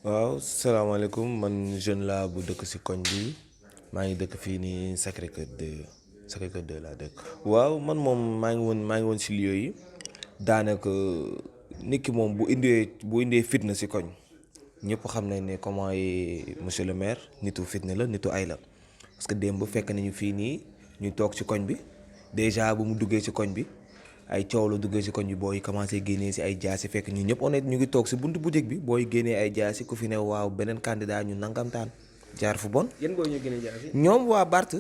waaw salaamaaleykum man jeune la bu dëkk ci koñ bi maa ngi dëkk fii nii Sacré-Cœur 2 Sacré-Cœur 2 laa dëkk. waaw man moom maa ngi woon ci lieu yi daanaka nit ki moom bu indee fitna ci koñ ñëpp xam nañ ne comment est monsieur le maire nitu fitna la nitu ay la parce que démb fekk nañu fii nii ñu toog ci koñ bi déjà bu mu duggee ci koñ bi. ay coow la duggee ci koñ bi booy commencé génnee ci ay jaasi fekk ñu ñëpp honnête ñu ngi toog ci buntu boutique bi booy génnee ay jaasi ku fi ne waaw beneen candidat ñu nangamtaan jaar fu bon. yan booy ñu génnee jaasi. ñoom waa Bart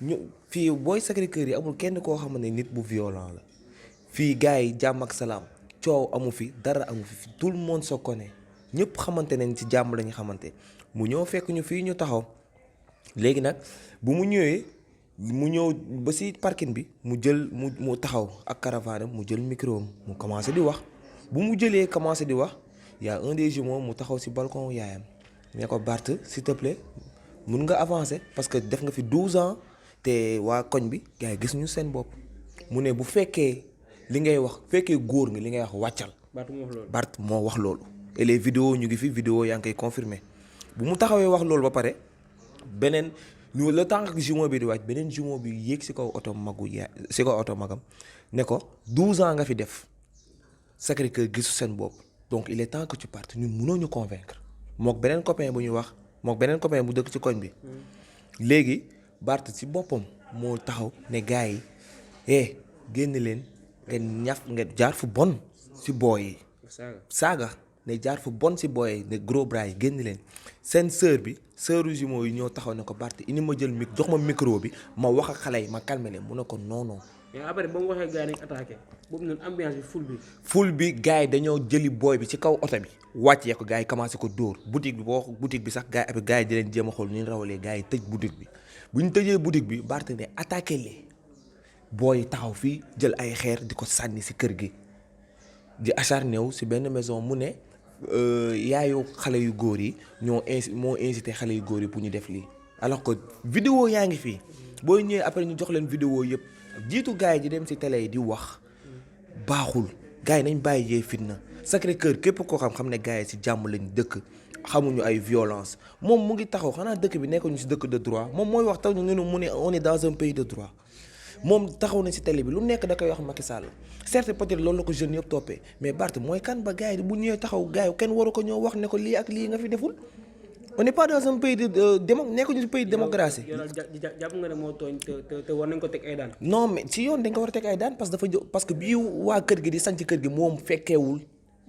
ñu fii booy Sacré-Cœur yi amul kenn koo xam ne nit bu violent la fii gars yi jàmm ak salaam coow amu fi dara amu fi tout le monde se connaît ñëpp xamante nañ ci jàmm la ñu xamante mu ñëw fekk ñu fii ñu taxaw léegi nag bu mu ñëwee. mu ñëw ba ci parking bi mu jël mu taxaw ak caravane mu jël micro am mu commencé di wax bu mu jëlee commencé di wax y a un des jumeaux mu taxaw ci balcon yaayam ne ko Bart s'il te plaît mun nga avancer parce que def nga fi 12 ans te waa koñ bi gars yi gis ñu seen bopp mu ne bu fekkee li ngay wax fekkee góor nga li ngay wax wàccal. Bart moo wax loolu. et les vidéos ñu ngi fi vidéo yaa ngi koy confirmer bu mu taxawee wax loolu ba pare beneen. ñu le temps que jumeau bi di wàcc beneen jumeau bi yéeg ci kaw oto magam ne ko 12 ans nga fi def Sacré-Cœur gisu seen bopp donc il est temps que tu partes ñun mënoo ñu convaincre mook beneen copain bu ñuy wax mook beneen copain bu dëkk ci koñ bi. léegi Bart ci boppam moo taxaw ne gars yi génn leen nga jaar fu bon ci booy yi. saaga ne jaar fu bon ci booy yi ne gros bras yi génn leen seen sœur bi. sœuru jumeau yi ñoo taxaw ne ko Bart ini ma jël jox ma micro bi ma wax ak xale yi ma calmer leen mu ne ko non non. mais après ba mu waxee gars yi dañu attaqué boobu noonu ambiance bi ful bi gars yi dañoo jëli booy bi ci kaw oto bi wàccee ko gars yi commencé ko dóor boutique bi boo boutique bi sax gars yi di leen jéem a xool ñu rawalee gars yi tëj boutique bi bu ñu tëjee boutique bi Bart ne attaqué lee booy yi taxaw fii jël ay xeer di ko sànni ci kër gi di acharné wu ci benn maison mu ne. yaayu xale yu góor yi moo incité xale yu góor yi pour ñu def lii alors que vidéo yaa ngi fii boo ñëwee après ñu jox leen vidéo yëpp jiitu gars yi di dem ci télé yi di wax baaxul gars yi nañ bàyyi jee fitna Sacré-Cœur képp koo xam ne gars yi ci jàmm lañ dëkk xamuñu ay violence moom mu ngi taxaw xanaa dëkk bi nekkuñu ci dëkk de droit moom mooy wax tax ñu mu ne on est dans un pays de droit moom taxaw na ci télé bi lu nekk da koy wax Macky Sall certes peut-être loolu la ko jeunes yëpp toppee mais Bart mooy kan ba gars yi bu ñëwee taxaw gars yi kenn waru ko ñoo wax ne ko lii ak lii nga fi deful on n'est pas dans un pays de nekkuñu ci pays de démocratie. jàpp nga ne moo tooñ te war nañ ko teg ay daan. non mais ci yoon dañ ko war a teg ay daan parce que bii waa kër gi di sanc kër gi moom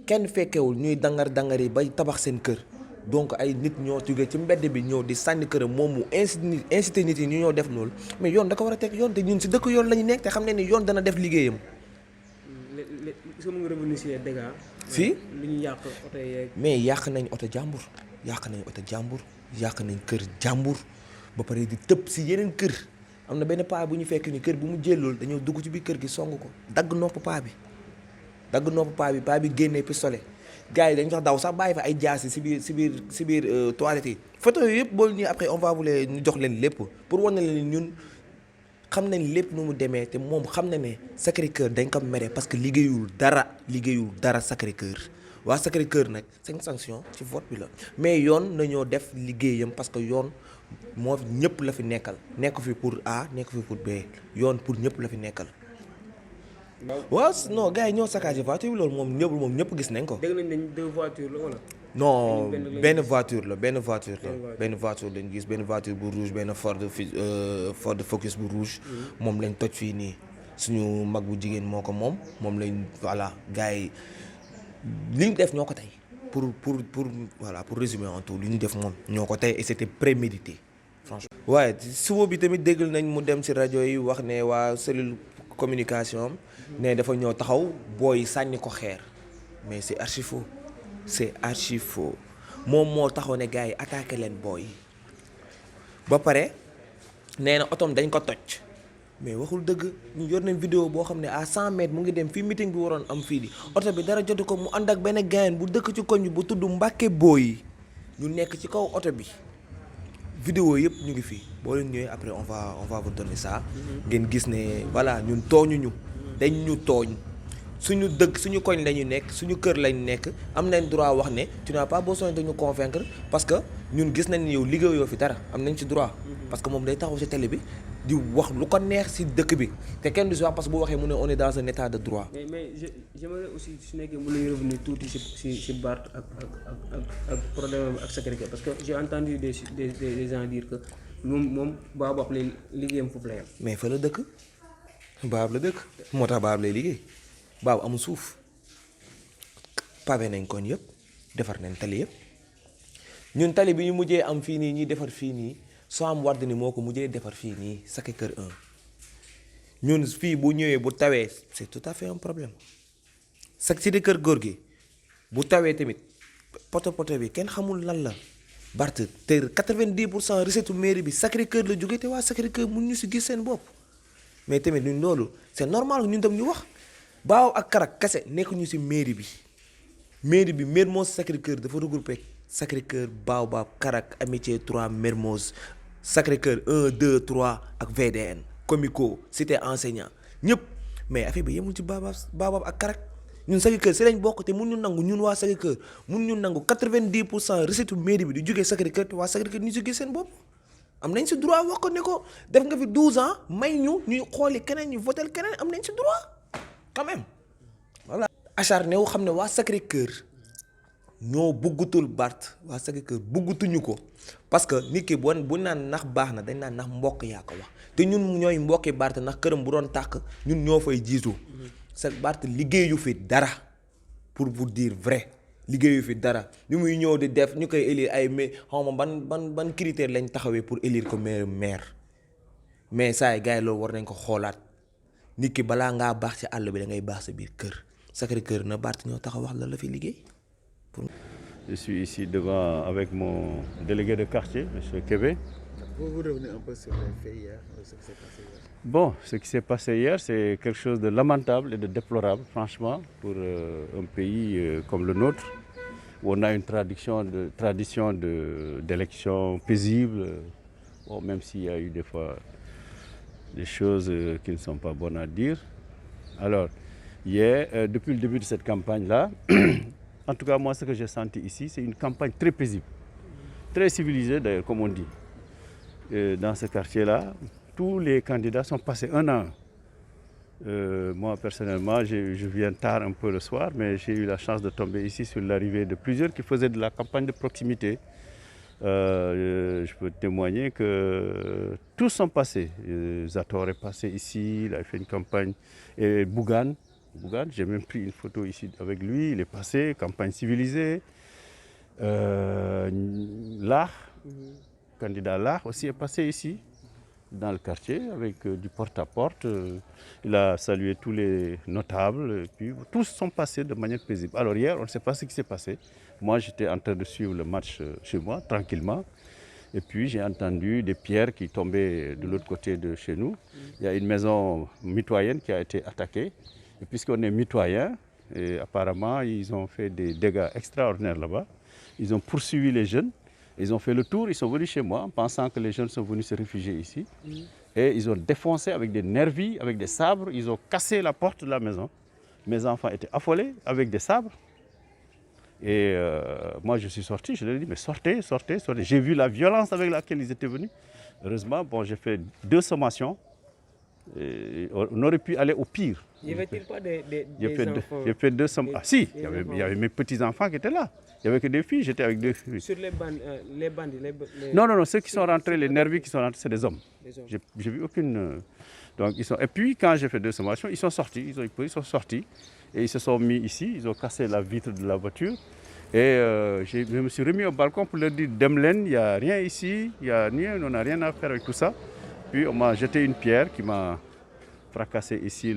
kenn fekkeewul ñuy dangar yi bay tabax seen kër. donc ay nit ñoo jógee ci mbedd bi ñëw di sànni këram moom mu incité nit yi ñu ñoo def loolu mais yoon da ko war a teg yoon te ñun ci dëkk yoon la ñu nekk te xam ne ni yoon dana def liggéeyam. est-ce que mën nga revenir sur les dégâts. si li ñu yàq oto yeeg. mais yàq nañ oto jàmbur yàq nañ kër jàmbur ba pare di tëb ci yeneen kër am na benn paa bu ñu fekk ni kër bu mu jëlool dañoo dugg ci biir kër gi song ko dagg nopp paa bi génnee pistolet. gars yi dañ sax daw sax bàyyi fa ay jaasi ci biir toilette yi photo yooyu yëpp boolu ñu après on va vous ñu jox leen lépp pour wane leen ñun xam nañ lépp nu mu demee te moom xam na ne Sacré-Cœur dañ ko mere parce que liggéeyul dara Sacré-Cœur waa Sacré-Cœur nag seen sanction ci vote bi la mais yoon nañoo def liggéeyam parce que yoon moo ñëpp la fi nekkal nekk fi pour A nekk fi pour B yoon pour ñëpp la fi nekkal. waaw non gars yi ñoo saccagé voiture bi loolu moom ñëpp gis nañ ko. dégg nañ ne 2 voitures la wala. non benn voiture lañ gis benn voiture bu rouge benn Ford Focus bu rouge. moom lañ toj fii nii suñu mag bu jigéen moo ko moom lañ voilà gars yi li ñu def ñoo ko tey pour résumer en tout li ñu def moom ñoo ko tey et c'était prémédité franchement. waaye suba bi tamit déggal nañ mu dem ci rajo yi wax ne waa cellule communication ne dafa ñëw taxaw booy sànni ko xeer mais c'est archi faux moom moo taxaw ne gars yi attaqué leen booy ba pare nee na otom dañ ko toj mais waxul dëgg ñu yor nañ vidéo boo xam ne à 100 mètres mu ngi dem fii meeting bi waroon am fii di oto bi dara jotu ko mu ànd ak benn gayen bu dëkk ci koñ bi bu tudd Mbàkke booy ñu nekk ci kaw oto bi vidéo yëpp ñu ngi fii boo leen ñëwee après on va vous donner ça ngeen gis ne voilà ñun tooñuñu dañ ñu tooñ suñu dëkk suñu koñ lañu nekk suñu kër lañ nekk am nañ droit wax ne tu n'as pas besoin de nous convaincre parce que ñun gis nañ ni yow liggéeyoo fi dara am nañ ci droit. parce que moom day taxaw ci télé bi di wax lu ko neex ci dëkk bi te kenn du si wax parce que bu waxee mu ne on est dans un état de droit. mais j'aimerais aussi su nekkee mën nañu revenir tuuti si Barth ak problème ak Sacré-Cœur parce que j'ai entendu des gens dire que moom Baobab lay liggéeyam foofu la yam. mais fa la dëkk Baobab la dëkk moo tax Baobab lay liggéey Baobab amul suuf pavé nañ koñ yëpp defar nañ tali yëpp ñun tali bi ñu mujjee am fii nii ñuy defar fii nii soo am ward ni moo ko mujjee defar fii nii Sacré-Cœur 1 ñun fii bu ñëwee bu tawee c'est tout à fait un problème Sacré-Cœur góor gi bu tawee tamit poto bi kenn xamul lan la Barth te 90% recette mairie bi Sacré-Cœur la jógee te waa Sacré-Cœur mun ñu si gis seen bopp mais tamit ñun loolu c'est normal ñun tam ñu wax Baaw ak Karak kese nekk ñu si mairie bi Mermoz Sacré-Cœur dafa regroupé Sacré-Cœur Baobab Karak Amitié 3 Mermoz Sacré-Cœur 1 2 3 ak VDN Comico cité enseignant ñëpp mais affaire bi yemul ci Baobab ak Karak ñun Sacré-Cœur si lañ bokk te mun ñu nangu ñun waa Sacré-Cœur mun ñu nangu 90% recette mairie bi di jógee Sacré-Cœur te waa Sacré-Cœur ñu si gis seen bopp am nañ si droit wax ko ne ko def nga fi 12 ans may ñu ñuy xooli keneen ñu votel keneen am nañ si droit quand même voilà. acharné wu xam ne waa Sacré-Cœur ñoo buggutul Barth waa Sacré-Cœur buggutuñu ko parce que nit ki bu naan ndax baax na dañ naan ndax mbokk yaa ko wax te ñun ñooy mbokki Barth ndax këram bu doon tàkk ñun ñoo fay jiitu sa Barth liggéeyu fi dara pour vous dire vrai liggéeyu fi dara li muy ñëw di def ñu koy élire ay mais xaw ma ban critère lañ taxawee pour élire ko maire mais saa yi gars yi loolu war nañ ko xoolaat nit ki balaa ngaa baax ci àll bi da ngay baax sa biir kër Sacré-Cœur na Barth ñoo taxaw wax la fi liggéey. Je suis ici devant avec mon délégué de quartier, M. Kébé. Vous revenez un peu sur les faits hier, ce qui s'est passé hier. Bon, ce qui s'est passé hier, c'est quelque chose de lamentable et de déplorable, franchement, pour un pays comme le nôtre, où on a une tradition d'élections paisibles, bon, même s'il y a eu des fois des choses qui ne sont pas bonnes à dire. Alors, hier, depuis le début de cette campagne-là, en tout cas, moi, ce que j'ai senti ici, c'est une campagne très paisible, très civilisée d'ailleurs, comme on dit. Dans ce quartier-là, tous les candidats sont passés un à un. Moi, personnellement, je viens tard un peu le soir, mais j'ai eu la chance de tomber ici sur l'arrivée de plusieurs qui faisaient de la campagne de proximité. Je peux témoigner que tous sont passés. Zator est passé ici, il a fait une campagne. Et Bougane, j'ai même pris une photo ici avec lui, il est passé, campagne civilisée. Candidat Lach aussi est passé ici, dans le quartier, avec du porte-à-porte. Il a salué tous les notables, et puis tous sont passés de manière paisible. Alors hier, on ne sait pas ce qui s'est passé. Moi, j'étais en train de suivre le match chez moi, tranquillement. Et puis, j'ai entendu des pierres qui tombaient de l'autre côté de chez nous. Il y a une maison mitoyenne qui a été attaquée. Et puisqu'on est mitoyen, et apparemment, ils ont fait des dégâts extraordinaires là-bas. Ils ont poursuivi les jeunes. Ils ont fait le tour, ils sont venus chez moi, pensant que les jeunes sont venus se réfugier ici. Et ils ont défoncé avec des nervis, avec des sabres. Ils ont cassé la porte de la maison. Mes enfants étaient affolés avec des sabres. Et moi, je suis sorti, je leur ai dit, mais sortez. J'ai vu la violence avec laquelle ils étaient venus. Heureusement, bon, j'ai fait 2 sommations. Et on aurait pu aller au pire. Y avait-il pas des enfants? J'ai fait 2 sommations. Ah si, il y avait mes petits-enfants qui étaient là. Il n'y avait que des filles, j'étais avec 2 filles. Sur les bandits Non, ceux qui sont rentrés, les nervis qui sont rentrés, c'est des hommes. J'ai vu aucune... Donc, Et puis, quand j'ai fait 2 sommations, ils sont sortis, ils sont sortis. Et ils se sont mis ici, ils ont cassé la vitre de la voiture. Et je me suis remis au balcon pour leur dire, Demlen, il n'y a rien ici, on n'a rien à faire avec tout ça. Puis on m'a jeté une pierre qui m'a fracassé ici,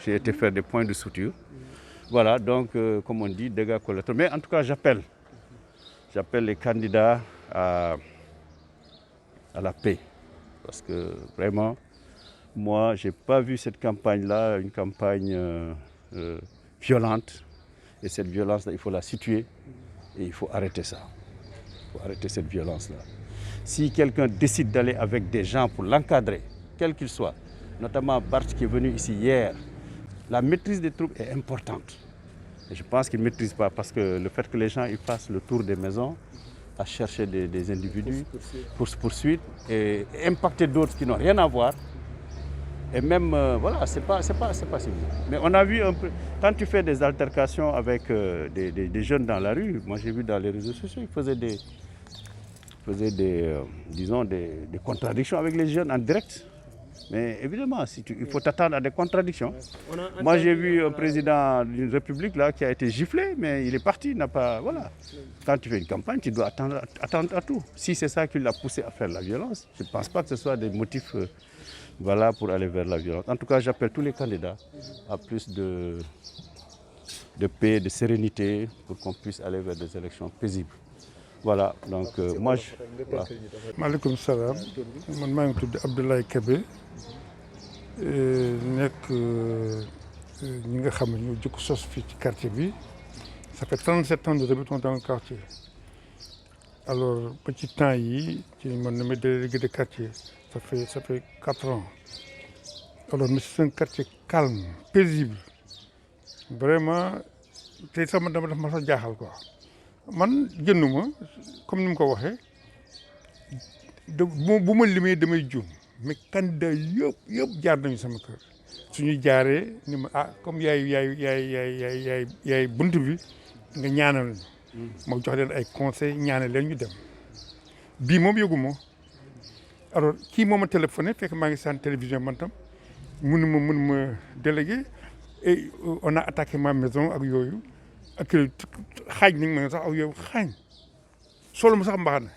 j'ai été faire des points de suture. Voilà, donc comme on dit, dégâts collatéraux. Mais en tout cas, j'appelle les candidats à la paix. Parce que vraiment, moi, je n'ai pas vu cette campagne-là, une campagne violente. Et cette violence-là, il faut la situer et il faut arrêter ça. Il faut arrêter cette violence-là. Si quelqu'un décide d'aller avec des gens pour l'encadrer, quel qu'il soit, notamment Barth qui est venu ici hier, La maîtrise des troupes est importante. Et je pense qu'ils ne maîtrisent pas parce que le fait que les gens ils fassent le tour des maisons à chercher des individus pour se poursuivre et impacter d'autres qui n'ont rien à voir. Et même, voilà, c'est pas civil. Mais on a vu un peu, quand tu fais des altercations avec des jeunes dans la rue, moi j'ai vu dans les réseaux sociaux, ils faisaient des contradictions avec les jeunes en direct. Mais évidemment, il faut t'attendre à des contradictions. Moi j'ai vu un président d'une république là, qui a été giflé, mais il est parti, il n'a pas... Voilà. Quand tu fais une campagne, tu dois attendre à tout. Si c'est ça qui l'a poussé à faire la violence, je ne pense pas que ce soit des motifs... Voilà, pour aller vers la violence. En tout cas, j'appelle tous les candidats à plus de paix, de sérénité, pour qu'on puisse aller vers des élections paisibles. Voilà, donc moi je... Voilà. Maaleykum salaam man maa ngi tudd Abdoulaye Kébé nekk ñi nga xam ne ñoo jëkk sos fii ci quartier bi ça fait 37 ans que nous habitons dans le quartier. Alors ba ci temps yi ci man na ma délégué de quartier ça fait 4 ans. Alors mais c'est un quartier calme, paisible. Vraiment tey sama dama daf ma sa jaaxal quoi. Man jënduma comme ni mu ko waxee bu ma limee damay juum mais candidat yëpp jaar nañu sama kër suñu jaaree ni ma comme yaay bunt bi nga ñaanal ma jox leen ay conseils ñaanal leen ñu dem bii moom yëgu ma alors kii moo ma téléphoné fekk maa ngi saan télévision man tam mun ma délégué et on a attaqué ma maison ak yooyu ak xaaj nañ ma sax ak yow xaañ solo ma sax mbaxana